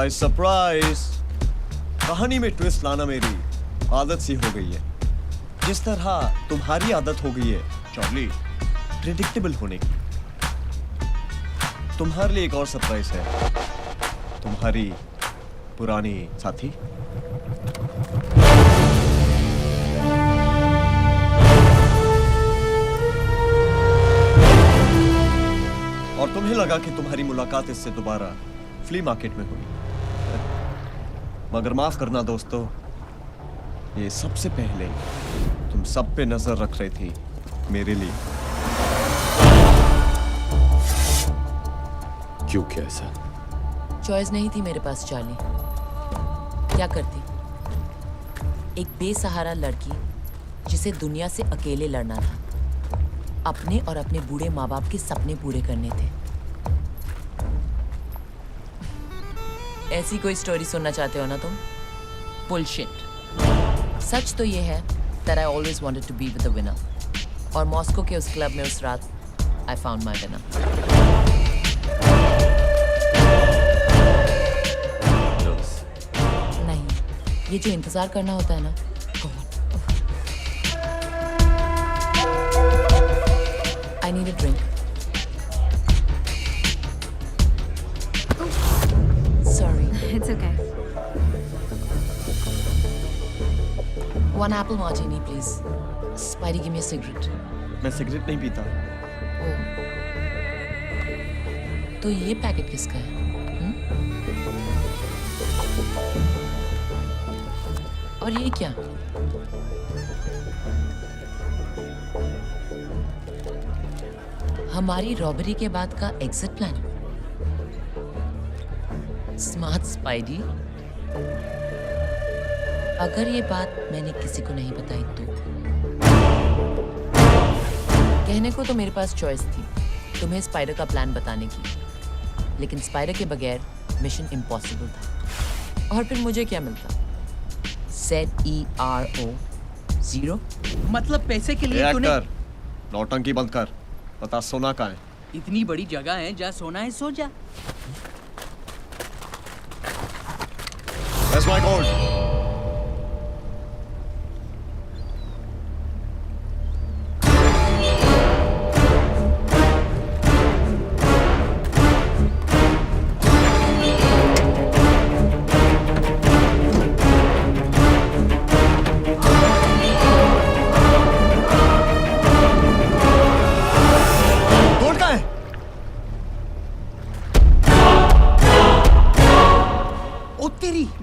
Surprise surprise. कहानी में twist लाना मेरी आदत सी हो गई है, जिस तरह तुम्हारी आदत हो गई है चार्ली प्रेडिक्टेबल होने की। तुम्हारे लिए एक और सरप्राइज है, तुम्हारी पुरानी साथी। और तुम्हें लगा कि तुम्हारी मुलाकात इससे दोबारा फ्ली मार्केट में हुई, मगर माफ करना दोस्तों, ये सबसे पहले तुम सब पे नजर रख रही थी मेरे लिए। क्यों, क्या ऐसा? चॉइस नहीं थी मेरे पास चार्ली। क्या करती? एक बेसहारा लड़की जिसे दुनिया से अकेले लड़ना था, अपने और अपने बूढ़े माँ बाप के सपने पूरे करने थे। ऐसी कोई स्टोरी सुनना चाहते हो ना तुम? बुलशिट। सच तो ये है that I always wanted to be with the winner. और मॉस्को के उस क्लब में उस रात I found my winner. नहीं, ये जो इंतजार करना होता है ना, I need a drink. Sorry. It's okay. One apple martini, please. Spidey, give me a cigarette. मैं सिगरेट नहीं पीता। ओह, तो ये पैकेट किसका है? और ये क्या? हमारी रॉबरी के बाद का एग्जिट प्लान। Smart spidey. अगर ये बात मैंने किसी को नहीं बताई तो कहने को तो मेरे पास चॉइस थी तुम्हें स्पाइडर का प्लान बताने की, लेकिन स्पाइडर के बगैर मिशन इम्पॉसिबल था। और फिर मुझे क्या मिलता? ZERO 0। मतलब पैसे के लिए तूने नौटंकी बंद कर। बता सोना कहाँ है? इतनी बड़ी जगह है, जहाँ सोना है सो जा। Where's my gold?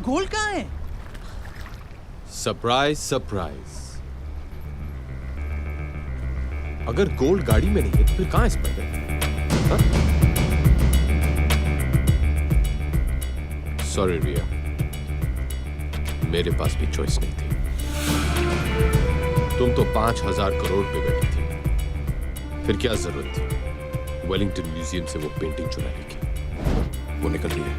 गोल्ड कहाँ है? Surprise surprise. अगर गोल्ड गाड़ी में नहीं है तो फिर कहाँ है स्पाइडर? सॉरी रिया, मेरे पास भी चॉइस नहीं थी। तुम तो 5,000 करोड़ पे बैठी थी, फिर क्या जरूरत थी वेलिंगटन म्यूजियम से वो पेंटिंग चुराने की? वो निकल रही है।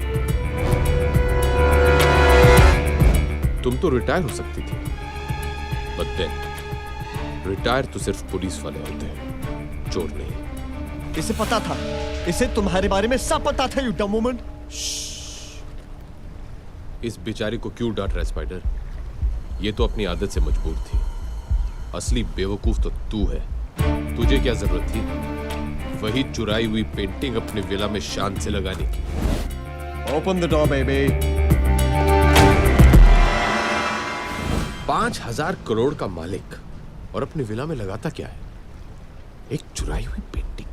तुम तो रिटायर हो सकती थी, बट देन रिटायर तो सिर्फ पुलिस वाले होते हैं, चोर नहीं। इसे पता था, इसे तुम्हारे बारे में सब पता था, यू डम वुमन। इस बेचारे को क्यों डांट रहा है स्पाइडर? ये तो अपनी आदत से मजबूर थी। असली बेवकूफ तो तू है। तुझे क्या जरूरत थी वही चुराई हुई पेंटिंग अपने विला में शान से लगाने की? Open the door baby. 5,000 crore का मालिक और अपने विला में लगाता क्या है? एक चुराई हुई पेंटिंग।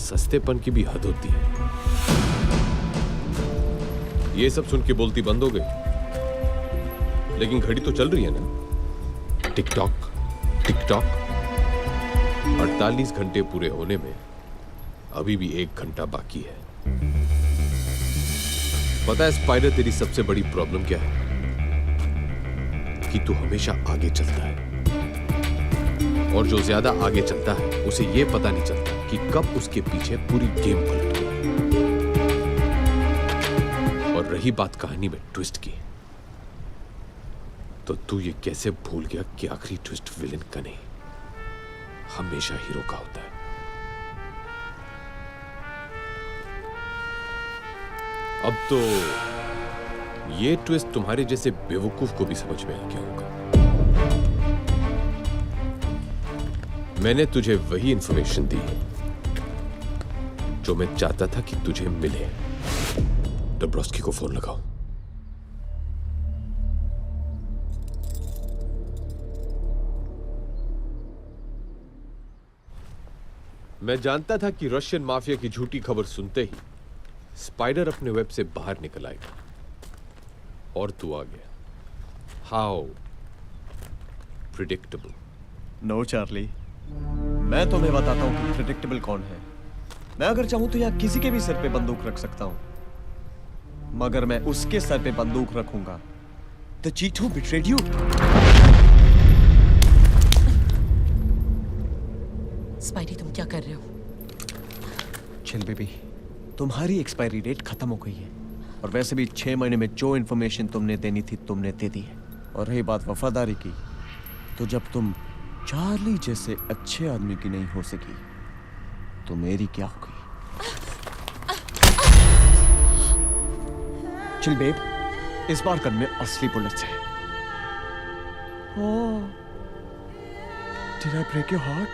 सस्तेपन की भी हद होती है। ये सब सुन के बोलती बंद हो गई, लेकिन घड़ी तो चल रही है ना? Tick tock tick tock. 48 घंटे पूरे होने में अभी भी 1 घंटा बाकी है। पता है स्पाइडर, तेरी सबसे बड़ी प्रॉब्लम क्या है? कि तू हमेशा आगे चलता है, और जो ज्यादा आगे चलता है उसे यह पता नहीं चलता कि कब उसके पीछे पूरी गेम पलट गई। और रही बात कहानी में ट्विस्ट की, तो तू ये कैसे भूल गया कि आखिरी ट्विस्ट विलेन का नहीं, हमेशा हीरो का होता है। अब तो ये ट्विस्ट तुम्हारे जैसे बेवकूफ को भी समझ में आ गया होगा। मैंने तुझे वही इंफॉर्मेशन दी जो मैं चाहता था कि तुझे मिले। डब्रोस्की को फोन लगाओ। मैं जानता था कि रशियन माफिया की झूठी खबर सुनते ही स्पाइडर अपने वेब से बाहर निकल आएगा, और तू आ गया। How predictable. नो चार्ली, मैं तुम्हें बताता हूं कि प्रिडिक्टेबल कौन है। मैं अगर चाहूं तो यहां किसी के भी सर पे बंदूक रख सकता हूं, मगर मैं उसके सर पे बंदूक रखूंगा the cheat who betrayed you. Spidey, तुम क्या कर रहे हो? चिल बेबी, तुम्हारी एक्सपायरी डेट खत्म हो गई है, और वैसे भी 6 महीने में जो इंफॉर्मेशन तुमने देनी थी तुमने दे दी है। और रही बात वफादारी की, तो जब तुम चार्ली जैसे अच्छे आदमी की नहीं हो सकी तो मेरी क्या होगी? चिल बेब, इस बार गन में असली बुलेट्स है। Oh, did I break your heart?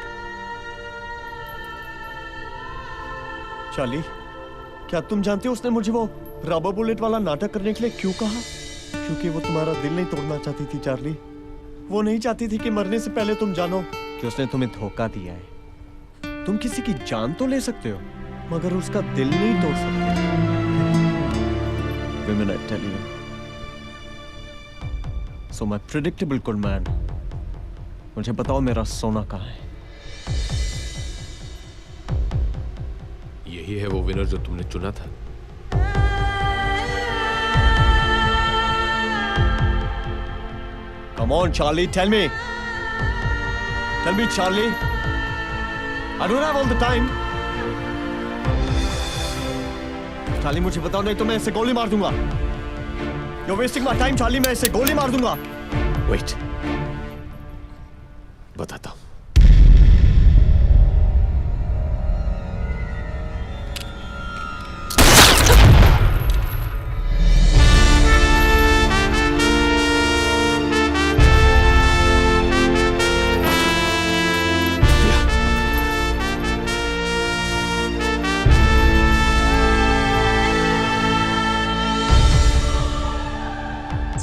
Charlie, क्या तुम जानते हो उसने मुझे वो रबर बुलेट वाला नाटक करने के लिए क्यों कहा? क्योंकि वो तुम्हारा दिल नहीं तोड़ना चाहती थी चार्ली। वो नहीं चाहती थी कि मरने से पहले तुम जानो कि उसने तुम्हें धोखा दिया है। तुम किसी की जान तो ले सकते हो, मगर उसका दिल नहीं तोड़ सकते। Women, I tell you. So my predictable good man, मुझे बताओ मेरा सोना कहाँ है? यही है वो विनर जो तुमने चुना था। Come on, Charlie, tell me. Tell me, Charlie. I don't have all the time. Charlie, मुझे बताओ, नहीं तो मैं इसे गोली मार दूंगा। You're wasting my time, Charlie. मैं इसे गोली मार दूंगा। Wait. बताता हूं।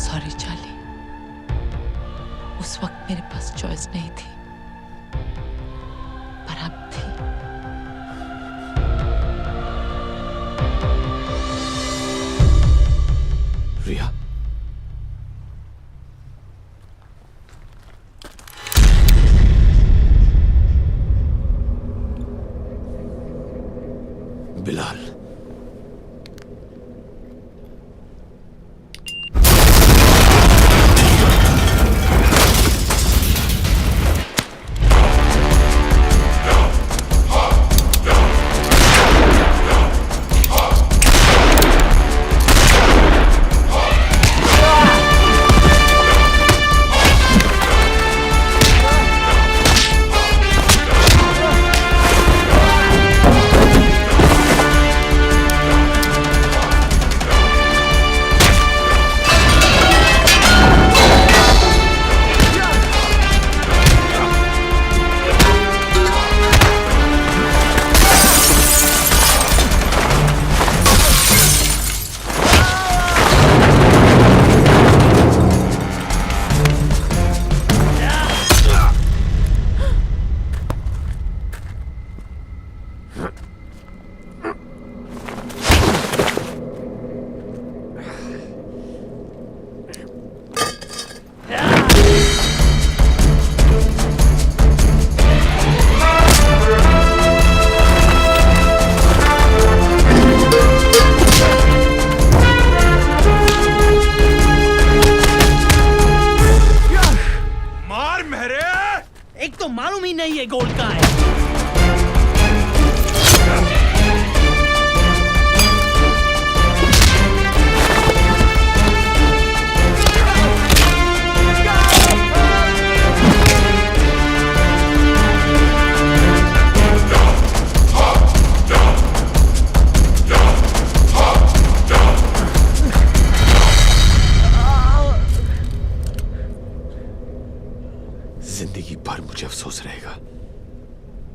सॉरी चार्ली, उस वक्त मेरे पास चॉइस नहीं थी, पर अब थी। रिया, बिलाल, एक तो मालूम ही नहीं है गोल्ड कहाँ है।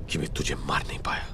कि मैं तुझे मार नहीं पाया।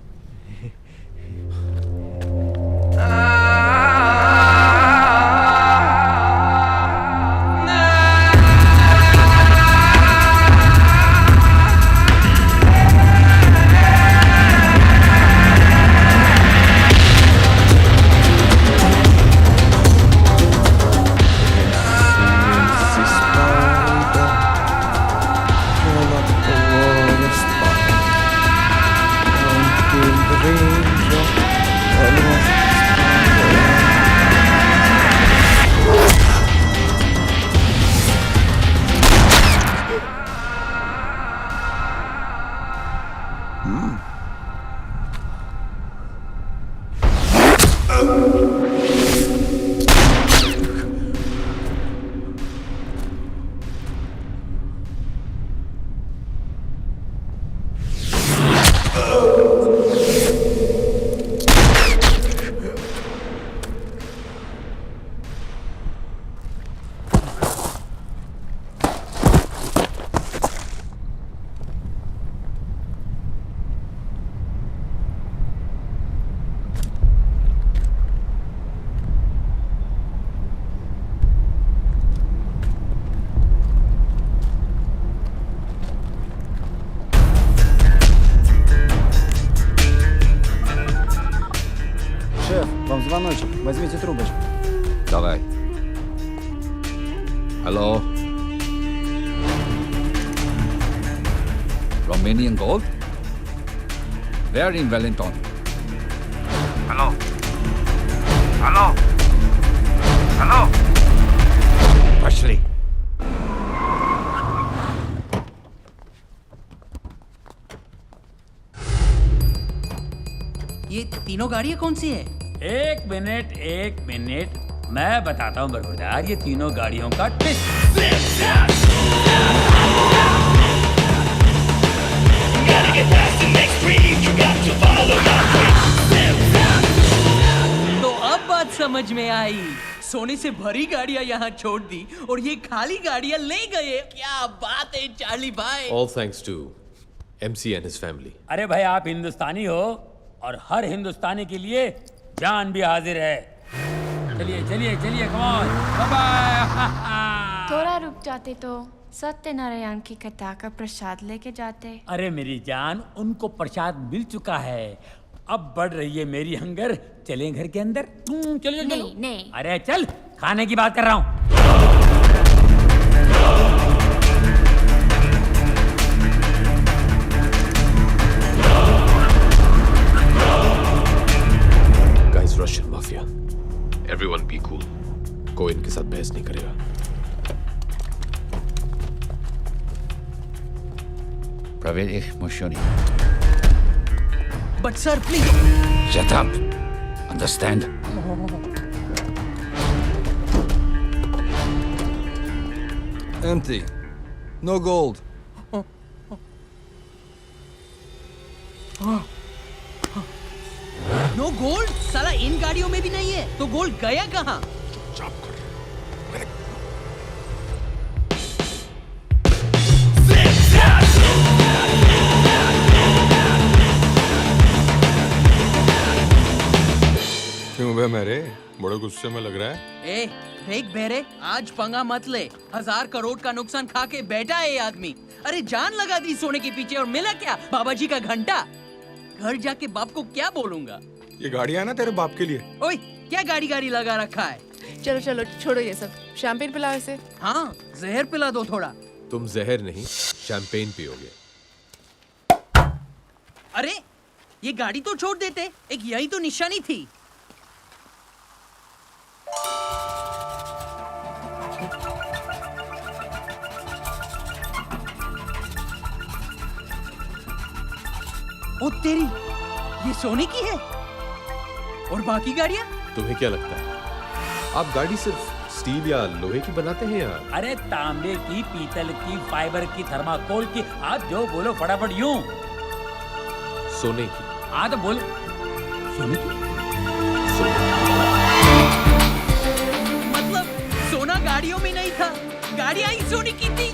Шеф, вам звоночек. Возьмите трубочку. Давай. Hello. Romanian gold? Where in Wellington? Hello? Hello? Hello? Ashley. ये तीनों गाड़ियाँ कौन सी है? एक मिनट मैं बताता हूँ बरखुरदार, ये तीनों गाड़ियों का ट्विस्ट। तो अब बात समझ में आई। सोने से भरी गाड़ियाँ यहाँ छोड़ दी और ये खाली गाड़ियाँ ले गए। क्या बात है चार्ली भाई। All thanks to MC and his family. अरे भाई आप हिंदुस्तानी हो और हर हिंदुस्तानी के लिए जान भी हाजिर है। चलिए चलिए चलिए, कम ऑन, बाय बाय। थोड़ा रुक जाते तो सत्यनारायण की कथा का प्रसाद लेके जाते। अरे मेरी जान, उनको प्रसाद मिल चुका है, अब बढ़ रही है मेरी हंगर। चलें घर के अंदर। चलो चलो चलो। नहीं, नहीं। अरे चल, खाने की बात कर रहा हूँ। Guys, Russian mafia. Everyone be cool. कोई इनके साथ बहस नहीं करेगा। Pravil ich Moshoni. But sir, please. Shut up. Understand? Empty. No gold. No gold? साला इन गाड़ियों में भी नहीं है, तो गोल्ड गया कहाँ? क्यों बे मेरे बड़े गुस्से में लग रहा है? ए, देख बेरे, आज पंगा मत ले। 1000 करोड़ का नुकसान खा के बैठा है ये आदमी। अरे जान लगा दी सोने के पीछे और मिला क्या? बाबा जी का घंटा। घर जाके बाप को क्या बोलूंगा? ये गाड़ियां है ना तेरे बाप के लिए। ओए, क्या गाड़ी गाड़ी लगा रखा है? चलो चलो छोड़ो ये सब, शैंपेन पिलाओ इसे। हाँ, जहर पिला दो थोड़ा। तुम जहर नहीं, शैंपेन पियोगे। अरे, ये गाड़ी तो छोड़ देते, एक यही तो निशानी थी। ओ तेरी, ये सोने की है? और बाकी गाड़ियाँ? तुम्हें क्या लगता है आप गाड़ी सिर्फ स्टील या लोहे की बनाते हैं यार? अरे तांबे की, पीतल की, फाइबर की, थर्माकोल की, आप जो बोलो फटाफट यूं। सोने की। हाँ तो बोल। सोने की? मतलब सोना गाड़ियों में नहीं था, गाड़ियाँ ही सोने की थी।